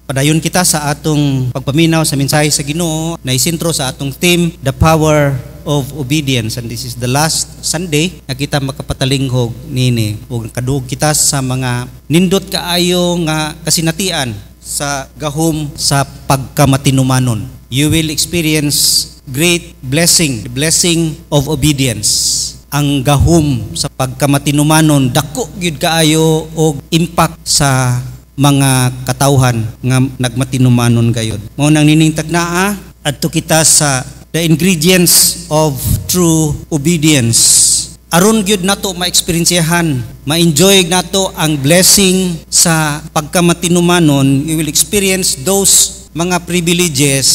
Padayon kita sa atong pagpaminaw sa mensahe sa Ginoo na isentro sa atong theme, The Power of Obedience. And this is the last Sunday na kita makapatalingghog nini. Ug kadug kita sa mga nindot kaayo nga kasinatian sa gahom sa pagkamatinumanon. You will experience great blessing, the blessing of obedience. Ang gahom sa pagkamatinumanon dako gyud kaayo og impact sa mga katawhan nga nagmatinumanon gayud. Mao nang niningtag naa adto kita sa the ingredients of true obedience. Aron gyud nato ma-experiencehan, ma-enjoy nato ang blessing sa pagkamatinumanon. You will experience those mga privileges.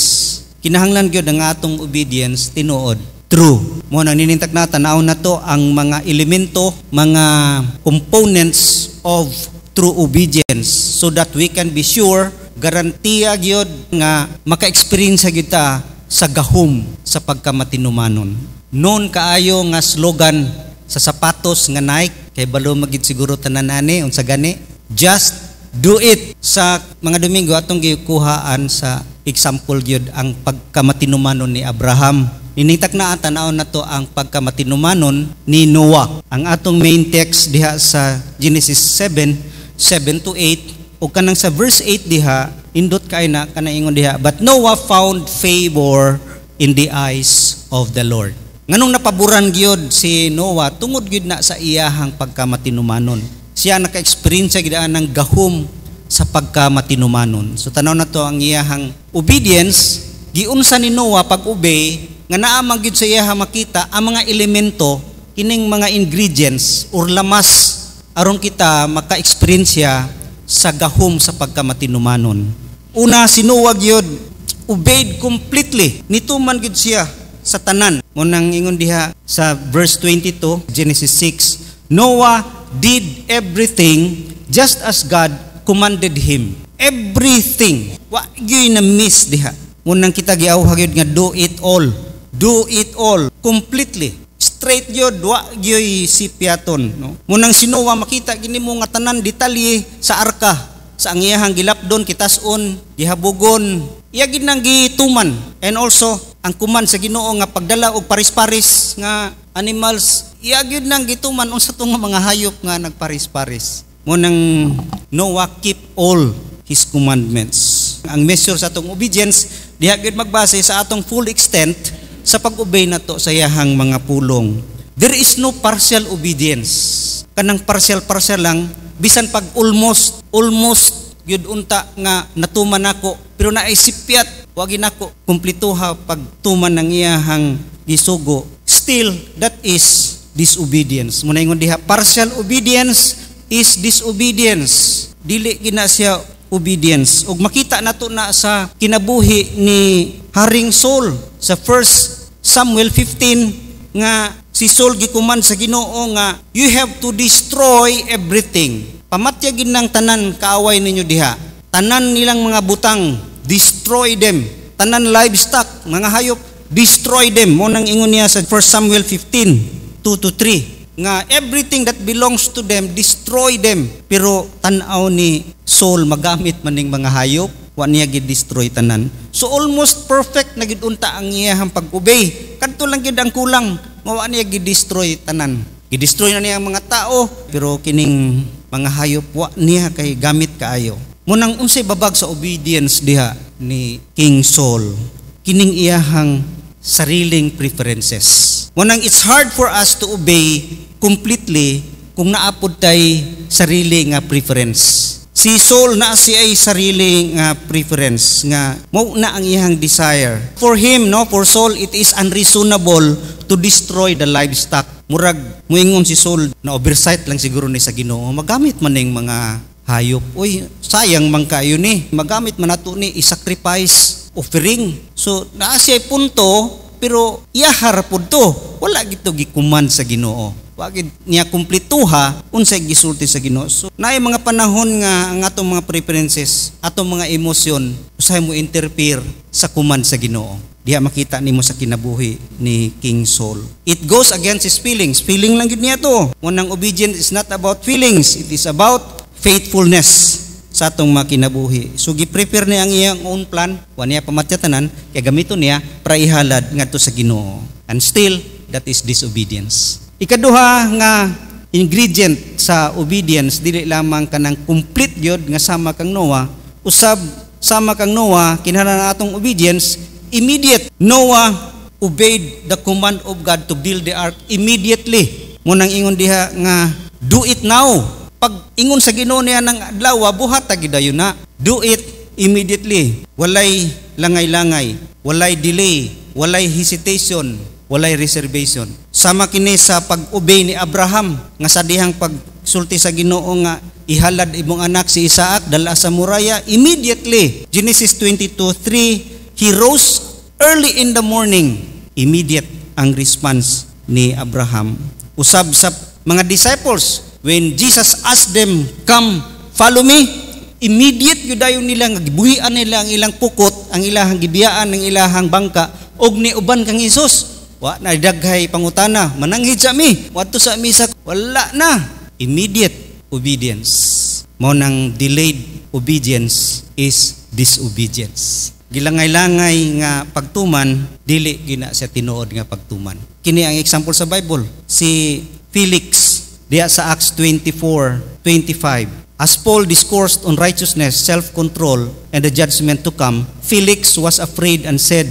Kinahanglan gyud ang atong obedience tinuod true. Mo nang ninintag na tanaw na to ang mga elemento, mga components of true obedience so that we can be sure, garantiya gyud nga maka-experience kita sa gahom sa pagkamatinumanon. Noon kaayo nga slogan sa sapatos nga Nike kay balo magid siguro tanan ani unsa gani, just do it. Sa mga Domingo atong gikuhaan sa example gyud ang pagkamatinumanon ni Abraham. Niningtak na tanaw na to ang pagkamatinumanon ni Noah. Ang atong main text diha sa Genesis 7:7-8 o kanang sa verse 8 diha, indot kay na kanaingon diha, but Noah found favor in the eyes of the Lord. Nganong napaboran gyud si Noah tungod gyud na sa iyahang pagkamatinumanon. Siya naka-experience gyud ng gahom sa pagkamatinumanon. So tanaw na to ang iyahang obedience, giunsa ni Noah pag-obey nga naamang gyud sa iya makita ang mga elemento, kining mga ingredients or lamas aron kita maka-experience sa gahom sa pagkamatinumanon. Una, si Noah gyud obeyed completely. Nituman gyud siya sa tanan. Mo nang ingon diha sa verse 22 Genesis 6, Noah did everything just as God commanded him. Everything. Wa gyud na miss diha. Mo nang kita giawha gyud nga do it all. Do it all completely. Straight gyud, wa gyud si piaton, no? Munang si Noah makita gini mo nga tanan detalye sa arka, sa ang iyahang gilapdon, kitason, gihabugon, iya gid nang gituman. And also ang kuman sa Ginoo nga pagdala og paris-paris nga animals, iya gid nang gituman unsa tong mga hayop nga nagparis-paris. Munang Noah keep all his commandments. Ang measure sa atong obedience diha gid magbase sa atong full extent sa pag-obey nato sa iyahang mga pulong. There is no partial obedience. Kanang partial lang, bisan pag almost yun unta nga natuman ako, pero naisipyat, wagi nako kumplituha pag tuman ng iyahang gisugo. Still, that is disobedience. Muna ingon diha, partial obedience is disobedience. Dili gina siya obedience. Ug makita nato na sa kinabuhi ni Haring Saul sa 1 Samuel 15 nga si Saul gikuman sa Ginoo nga you have to destroy everything. Pamatya gid nang tanan kaaway ninyo diha. Tanan nilang mga butang, destroy them. Tanan livestock, mga hayop, destroy them. Mo nang ingon niya sa 1 Samuel 15:2-3 nga everything that belongs to them, destroy them. Pero tan-aw ni Saul magamit maning mga hayop, wa niya gid destroy tanan. So almost perfect na gid unta ang iyahang pag-obey. Kadto lang gid ang kulang, wa niya gid destroy tanan. Gidestroy na niya ang mga tao, pero kining mga hayop wa niya kay gamit kaayo. Munang unsay babag sa obedience diha ni King Saul, kining iyahang sariling preferences. Munang it's hard for us to obey completely kung naapod tay sarili nga preference. Si Saul na siya ay sarili nga preference nga mao na ang iyang desire. For him, no, for Saul, it is unreasonable to destroy the livestock. Murag muingon si Saul na oversight lang siguro ni sa Ginoo. Magamit man ning mga hayop. Uy, sayang man kayo ni. Magamit man nato ni i-sacrifice offering. So naa siya punto pero iyahar pud to. Wala gito gikuman sa Ginoo. Wagid niya kumplituha unsay gisulti sa Ginoo. So naay mga panahon nga ang atong mga preferences, atong mga emosyon usahay mo interfere sa kuman sa Ginoo. Diha makita nimo sa kinabuhi ni King Saul. It goes against his feelings. Feeling lang gid niya to. Unang obedience is not about feelings, it is about faithfulness sa atong makinabuhi. So gi-prepare niya ang iyang own plan, wa niya pamatyatanan kay gamiton niya para ihalad ngadto sa Ginoo. And still that is disobedience. Ikaduha nga ingredient sa obedience dili lamang kanang complete gyud nga sama kang Noah, usab sama kang Noah kinahanglan atong obedience immediate. Noah obeyed the command of God to build the ark immediately. Mo nang ingon diha nga do it now. Pag ingon sa Ginoo niya ng adlaw, buhat ta gidayon na. Do it immediately. Walay langay-langay, walay delay, walay hesitation, walay reservation. Sama kini sa pag-obey ni Abraham nga sa dihang pagsulti sa Ginoo nga ihalad imong anak si Isaac dala sa Moriah immediately. Genesis 22:3, he rose early in the morning. Immediate ang response ni Abraham. Usab sa mga disciples, when Jesus asked them, come, follow me, immediate yudayon nila, gibuhian nila ang ilang pukot, ang ilahang gibiyaan, ang ilahang bangka, og niuban kang Isus. Wa na daghay pangutana, mananghid sa mi, wadto sa misa, wala na. Immediate obedience. Mao nang delayed obedience is disobedience. Gilangay-langay nga pagtuman, dili gina sa tinuod nga pagtuman. Kini ang example sa Bible, si Felix diya sa Acts 24:25. As Paul discoursed on righteousness, self-control, and the judgment to come, Felix was afraid and said,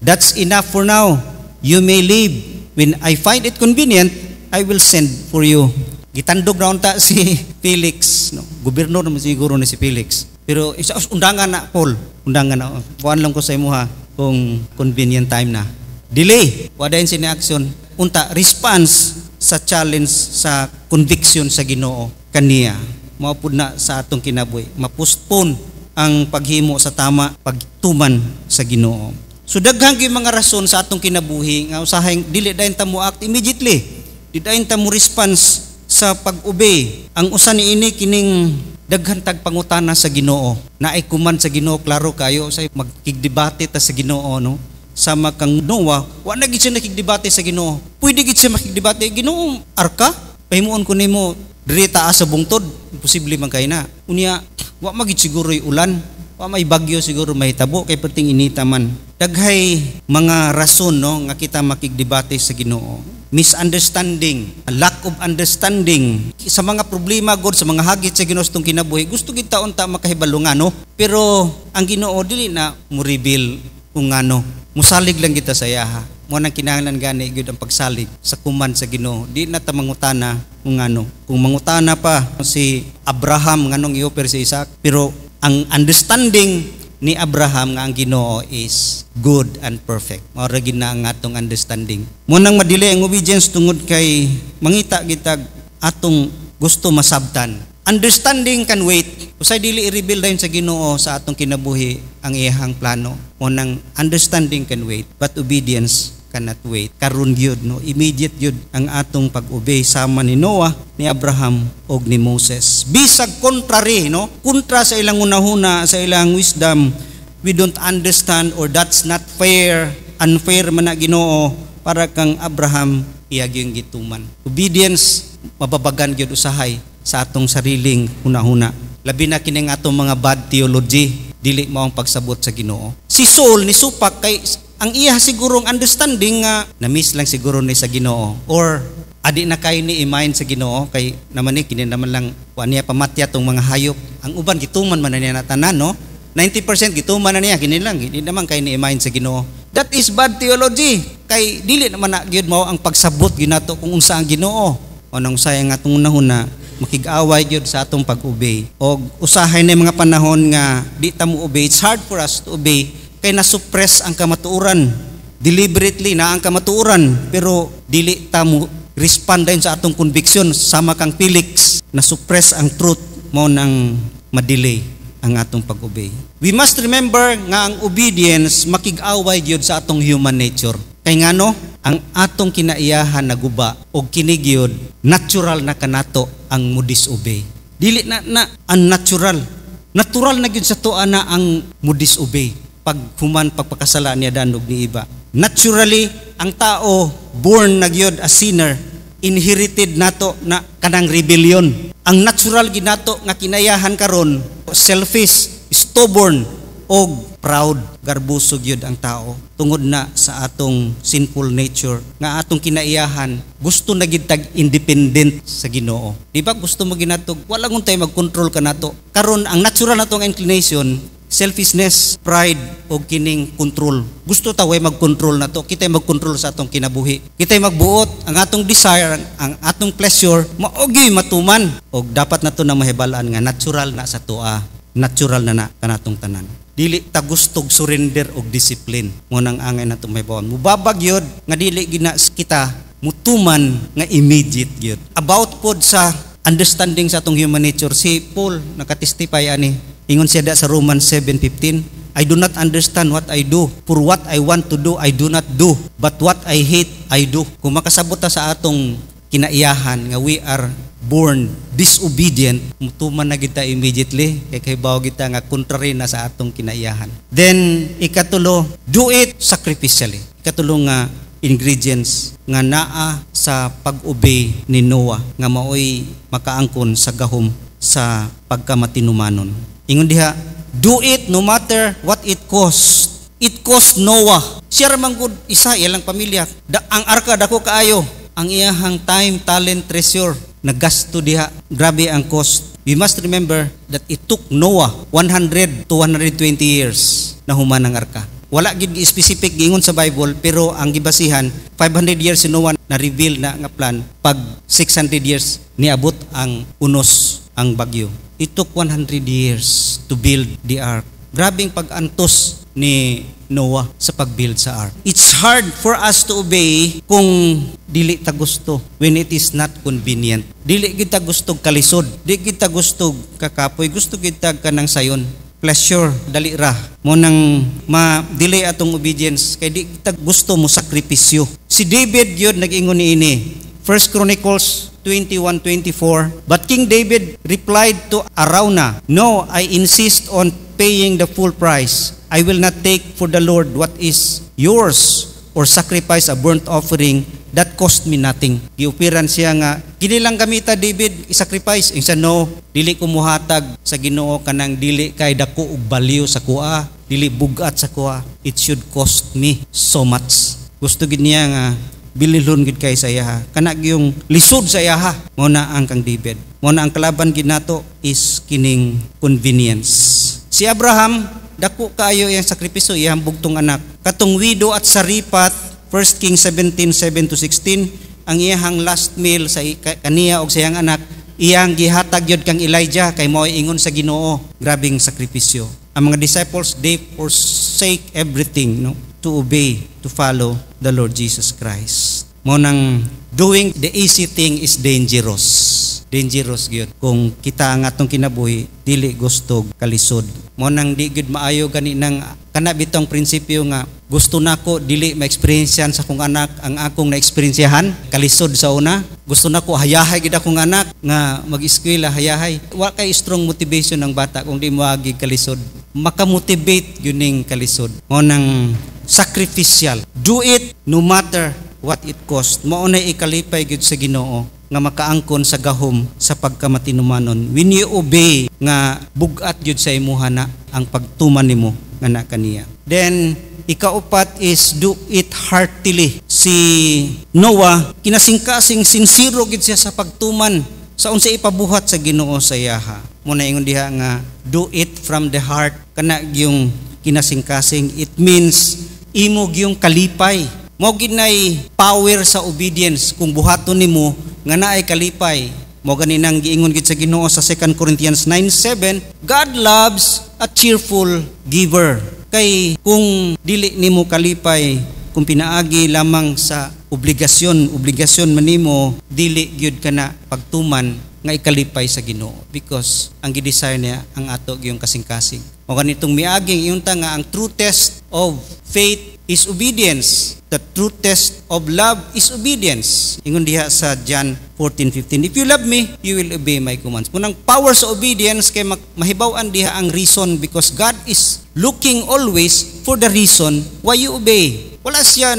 that's enough for now. You may leave. When I find it convenient, I will send for you. Gitandog na unta si Felix. No? Gobernador naman siguro na si Felix. Pero undangan na, Paul. Undangan na. Puan lang ko sa imo ha kung convenient time na. Delay. Wadayon sin action. Unta, response sa challenge sa conviction sa Ginoo kaniya. Maupod na sa atong kinabuhi. Mapostpone ang paghimo sa tama pagtuman sa Ginoo. So daghang gyud mga rason sa atong kinabuhi nga usahay dili dayon ta mo act immediately. Di dayon ta mo response sa pag-obey. Ang usa niini kining daghan tag pangutana sa Ginoo. Naay kuman sa Ginoo klaro kayo say magkigdebate ta sa Ginoo no. Sama kang Noah, wa na gid siya nakigdebate sa Ginoo. Pwede gid siya makigdebate, Ginoo, arka, pahimuon ko nimo diri taas sa bungtod, imposible man kay na. Unya, wa magid siguro ulan, wa may bagyo siguro mahitabo kay perting inita man. Daghay mga rason no nga kita makigdebate sa Ginoo. Misunderstanding, lack of understanding sa mga problema god sa mga hagit sa Ginoo tong kinabuhi. Gusto gid taon ta makahibalo nga no, pero ang Ginoo dili na mo reveal kung ano. Musalig lang kita sa yaha. Mo nang kinahanglan gani gyud ang pagsalig sa kuman sa Ginoo. Di na ta mangutana kung ano. Kung mangutana pa si Abraham nganong i-offer si Isaac, pero ang understanding ni Abraham nga ang Ginoo is good and perfect. Mao ra gid na ang atong understanding. Mo nang madili ang obedience tungod kay mangita gitag atong gusto masabtan. Understanding can wait. Usay dili i-reveal dayon sa Ginoo sa atong kinabuhi ang iyang plano. Mo nang understanding can wait, but obedience cannot wait. Karon gyud no, immediate gyud ang atong pag-obey sama ni Noah, ni Abraham og ni Moses. Bisag contrary no, kontra sa ilang unahuna, sa ilang wisdom, we don't understand or that's not fair, unfair man na Ginoo para kang Abraham iyagyong gituman. Obedience mababagan gyud usahay sa atong sariling hunahuna. Labi na kining atong mga bad theology, dili mao ang pagsabot sa Ginoo. Si Saul ni supak kay ang iya sigurong understanding nga na-miss lang siguro ni sa Ginoo or adi na kay ni imahin sa Ginoo kay naman ni kini naman lang wa niya pamatya tong mga hayop. Ang uban gituman man na niya natanan no. 90% gituman na niya kini lang, di naman kay ni imahin sa Ginoo. That is bad theology. Kay dili naman na gyud mao ang pagsabot ginato kung unsa ang Ginoo. Anong sayang atong unahuna makig-away gyud sa atong pag-obey. Og usahay na mga panahon nga di ta mo obey. It's hard for us to obey kay na-suppress ang kamatuoran. Deliberately na ang kamatuoran pero dili ta mo respond din sa atong conviction sama kang Felix. Na-suppress ang truth mo nang madelay ang atong pag-obey. We must remember nga ang obedience makig-away gyud sa atong human nature. Kay ngano ang atong kinaiyahan na guba og kini gyud natural na kanato ang mo disobey. Dili na unnatural. Natural na gyud sa tuwa na ang mo disobey. Pag human pagpakasala niya danog ni iba. Naturally ang tao born na gyud as sinner, inherited nato na kanang rebellion. Ang natural ginato nga kinayahan karon selfish, stubborn, og proud, garbusog yun ang tao tungod na sa atong sinful nature nga atong kinaiyahan gusto na gid tag independent sa Ginoo. Di ba gusto mo ginatog wala ngun tay mag-control ka nato. Karon ang natural natong inclination selfishness, pride o kining control. Gusto ta way mag-control nato, kitay mag-control sa atong kinabuhi. Kitay magbuot ang atong desire, ang atong pleasure maogi matuman og dapat nato na mahibalaan nga natural na sa tuwa. Natural na kanatong tanan. Dili ta gustog surrender og discipline. Mo nang angay natong mahibawan. Mubabag yun nga dili gina kita mutuman nga immediate gyud. About pod sa understanding sa atong human nature, si Paul nakatestify ani. Ingon siya sa Romans 7:15, I do not understand what I do. For what I want to do, I do not do. But what I hate, I do. Kung makasabot ta sa atong kinaiyahan nga we are born disobedient, mutuman na kita immediately kay bawo kita nga contrary na sa atong kinaiyahan. Then ikatulo, do it sacrificially. Ikatulo nga ingredients nga naa sa pag-obey ni Noah nga maoy makaangkon sa gahom sa pagkamatinumanon. Ingon diha, do it no matter what it cost. It cost Noah. Siya ramang good isa ilang pamilya. Ang arka dako kaayo. Ang iyahang time, talent, treasure nagasto diha. Grabe ang cost. We must remember that it took Noah 100 to 120 years na human ang arka. Wala gid specific gingon sa Bible pero ang gibasihan 500 years si Noah na reveal na nga plan pag 600 years niabot ang unos ang bagyo. It took 100 years to build the ark. Grabing pag-antos ni Noah sa pag-build sa ark. It's hard for us to obey kung dili ta gusto, when it is not convenient. Dili kita gusto kalisod, dili kita gusto kakapoy, gusto kita kanang sayon. Pleasure, dali ra. Mo nang ma-delay atong obedience kay di kita gusto mo sakripisyo. Si David yun nag-ingon niini. 1 Chronicles 21:24. But King David replied to Araunah, no, I insist on paying the full price. I will not take for the Lord what is yours or sacrifice a burnt offering that cost me nothing. Giupiran siya nga, kinilang gamita David, i-sacrifice. Insa no, dili ko muhatag sa Ginoo kanang dili kay dako og baliw sa kuha, dili bugat sa kuha. It should cost me so much. Gusto gid niya nga bililhon gid kay sa iya. Kana gyung lisod sa iya. Mo na ang kang David. Mo na ang kalaban gid nato is kining convenience. Si Abraham dako kaayo iyang sakripisyo iyang bugtong anak. Katong widow at saripat 1 Kings 17:7-16 ang iyang last meal sa kaniya og sa iyang anak iyang gihatag yod kang Elijah kay mao ingon sa Ginoo. Grabing sakripisyo. Ang mga disciples they forsake everything to obey, to follow the Lord Jesus Christ. Mo nang doing the easy thing is dangerous. Dangerous gyud kung kita ang atong kinabuhi dili gustog kalisod. Mo nang di gyud maayo gani nang kana bitong prinsipyo nga gusto nako dili ma-experiencean sa akong anak ang akong na-experiencehan kalisod sa una. Gusto nako hayahay gid akong anak nga mag-eskwela hayahay. Wa kay strong motivation ng bata kung di moagi kalisod. Maka-motivate gyud ning kalisod. Mo nang sacrificial. Do it no matter what it cost. Mao na ikalipay gyud sa Ginoo nga makaangkon sa gahom sa pagkamatinumanon. When you obey nga bugat gyud sa imuha na ang pagtuman nimo nga na kaniya. Then ikaupat is do it heartily. Si Noah kinasingkasing sincero gid siya sa pagtuman sa unsay ipabuhat sa Ginoo sa iyaha. Mo na ingon diha nga do it from the heart. Kana gyung kinasingkasing, it means imo gyung kalipay. Mo ginay power sa obedience kung buhaton nimo nga naay kalipay. Mo ganinang giingon gid sa Ginoo sa 2 Corinthians 9:7, God loves a cheerful giver. Kay kung dili nimo kalipay, kung pinaagi lamang sa obligasyon man nimo, dili gyud kana pagtuman nga ikalipay sa Ginoo because ang gidesire niya ang ato gyung kasing-kasing. O ganitong miaging iyon ta nga ang true test of faith is obedience. The true test of love is obedience. Ingon diha sa John 14:15. If you love me, you will obey my commands. Munang power sa obedience kay mahibaw-an diha ang reason because God is looking always for the reason why you obey. Wala siya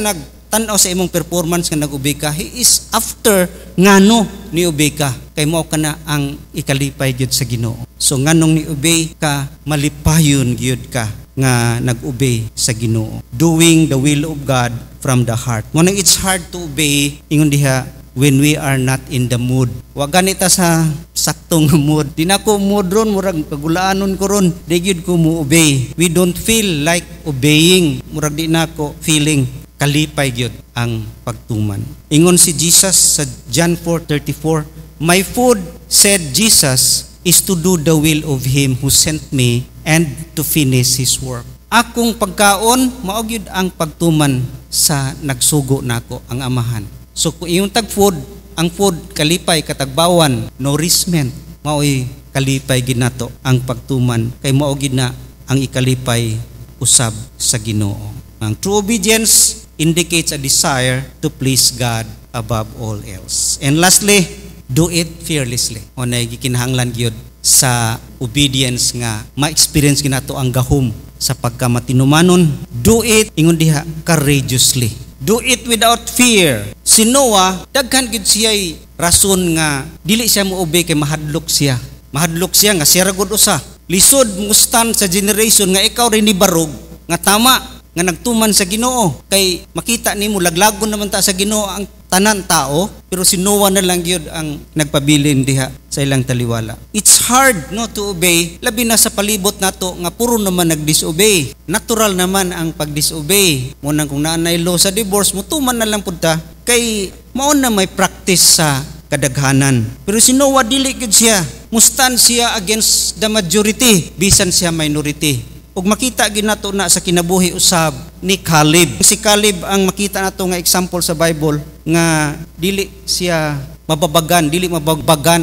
tan-aw sa imong performance nga nag-obey ka. He is after ngano ni obey ka. Kay mao kana ang ikalipay gyud sa Ginoo. So nganong ni obey ka, malipayon gyud ka nga nag-obey sa Ginoo. Doing the will of God from the heart. Mo it's hard to obey ingon diha when we are not in the mood. Wa ganita sa saktong mood. Di na ko mood ron, murag kagulaanon ko ron. Di gyud ko mo obey. We don't feel like obeying. Murag di na ko feeling. Kalipay gyud ang pagtuman. Ingon si Jesus sa John 4:34, "My food," said Jesus, "is to do the will of Him who sent me and to finish His work." Akong pagkaon, mao gyud ang pagtuman sa nagsugo nako ang Amahan. So kung iyong tag-food, ang food kalipay, katagbawan, nourishment, mao'y kalipay ginato ang pagtuman, kay mao gid na ang ikalipay usab sa Ginoo. Ang true obedience indicates a desire to please God above all else. And lastly, do it fearlessly. O na gikinahanglan gyud sa obedience nga ma-experience ginato ang gahom sa pagkamatinumanon. Do it ingon diha courageously. Do it without fear. Si Noah, daghan gid siya'y rason nga dili siya mo-obey kay mahadlok siya. Mahadlok siya nga siya ra gud usa. Lisod mo stand sa generation nga ikaw rin ni barog nga tama nga nagtuman sa Ginoo. Kay makita nimo laglagon naman ta sa Ginoo ang tanan tao, pero si Noah na lang gyud ang nagpabilin diha sa ilang taliwala. It's hard no to obey, labi na sa palibot nato nga puro naman nagdisobey. Natural naman ang pagdisobey. Mo nang kung naanay law sa divorce, mutuman na lang pud ta kay mao na may practice sa kadaghanan. Pero si Noah dili gyud siya. Mustan siya against the majority, bisan siya minority. Ug makita ginato na sa kinabuhi usab ni Caleb. Si Caleb ang makita nato nga example sa Bible nga dili siya mababagan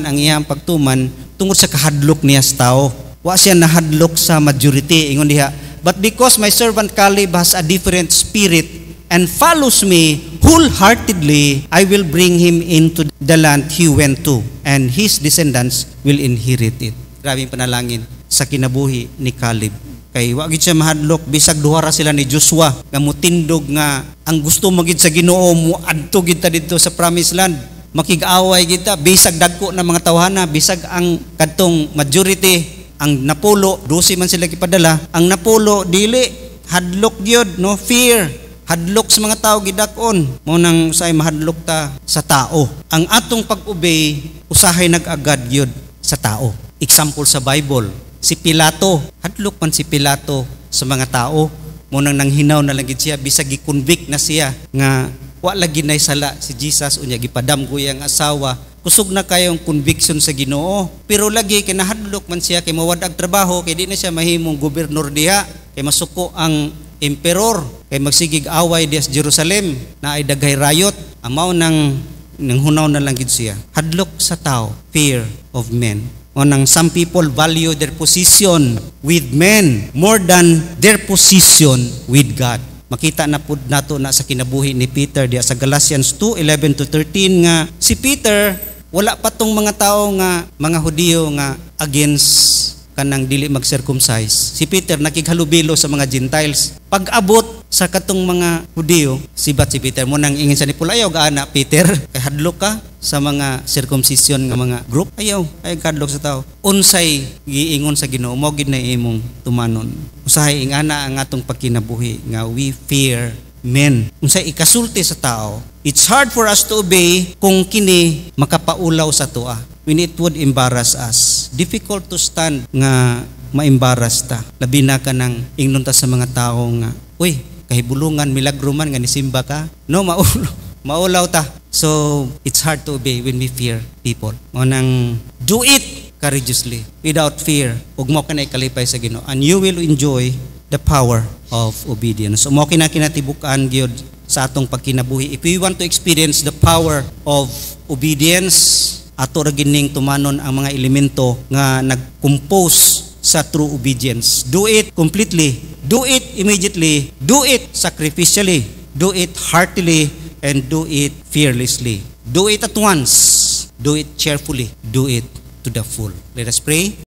ang iyang pagtuman tungod sa kahadlok niya sa tao. Wa siya nahadlok sa majority ingon diha, "But because my servant Caleb has a different spirit and follows me wholeheartedly, I will bring him into the land he went to, and his descendants will inherit it." Grabing panalangin sa kinabuhi ni Caleb. Kay wa gid siya mahadlok, bisag duha ra sila ni Joshua nga mutindog nga ang gusto magid sa Ginoo mo adto gid ta didto sa promised land. Makig-away gid ta bisag dagko na mga tawhana, bisag ang kadtong majority ang napulo, 12 man sila gipadala. Ang napulo dili hadlok gyud, no fear. Hadlok sa mga tao gidakon. Mo nang say mahadlok ta sa tao. Ang atong pag-obey usahay nag-agad gyud sa tao. Example sa Bible, si Pilato, hadlok man si Pilato sa mga tao. Mo nang nanghinaw na lang gid siya, bisag gi-convict na siya nga wa lagi nay sala si Jesus unya gipadam ko yang asawa. Kusog na kayong conviction sa Ginoo. Pero lagi kinahadlok man siya kay mawad ag trabaho, kay di na siya mahimong gobernador diha, kay masuko ang emperor, kay magsigig away diha sa Jerusalem na ay daghay riot. Amaw nang hunaw na lang gid siya. Hadlok sa tao, fear of men. Onang some people value their position with men more than their position with God. Makita na pud nato na sa kinabuhi ni Peter diya sa Galatians 2:11-13 nga si Peter wala pa tong mga tao nga mga Hudiyo nga against kanang dili mag-circumcise. Si Peter nakighalubilo sa mga Gentiles. Pag-abot sa katong mga Hudiyo, sibat si Peter mo nang ingin sa nipul, ayaw gaana Peter, kay hadlok ka sa mga circumcision nga mga group, ayaw kadlok sa tao. Unsay giingon sa Ginoo, mao gid na imong tumanon. Usahay ingana ang atong pagkinabuhi nga we fear men. Unsay ikasulti sa tao, it's hard for us to obey kung kini makapaulaw sa tuwa. When it would embarrass us. Difficult to stand nga ma-embarrass ta. Labi na ka nang ingnon ta sa mga tao nga, uy, kahibulungan, milagro man nga nisimba ka. No, maulaw ta. So, it's hard to obey when we fear people. O nang do it courageously, without fear. Ug mo ka na ikalipay sa Ginoo. And you will enjoy the power of obedience. So, mo kinatibukan gyud sa atong pagkinabuhi. If we want to experience the power of obedience, ato ra gining tumanon ang mga elemento nga nag-compose sa true obedience. Do it completely, do it immediately, do it sacrificially, do it heartily, and do it fearlessly. Do it at once, do it cheerfully, do it to the full. Let us pray.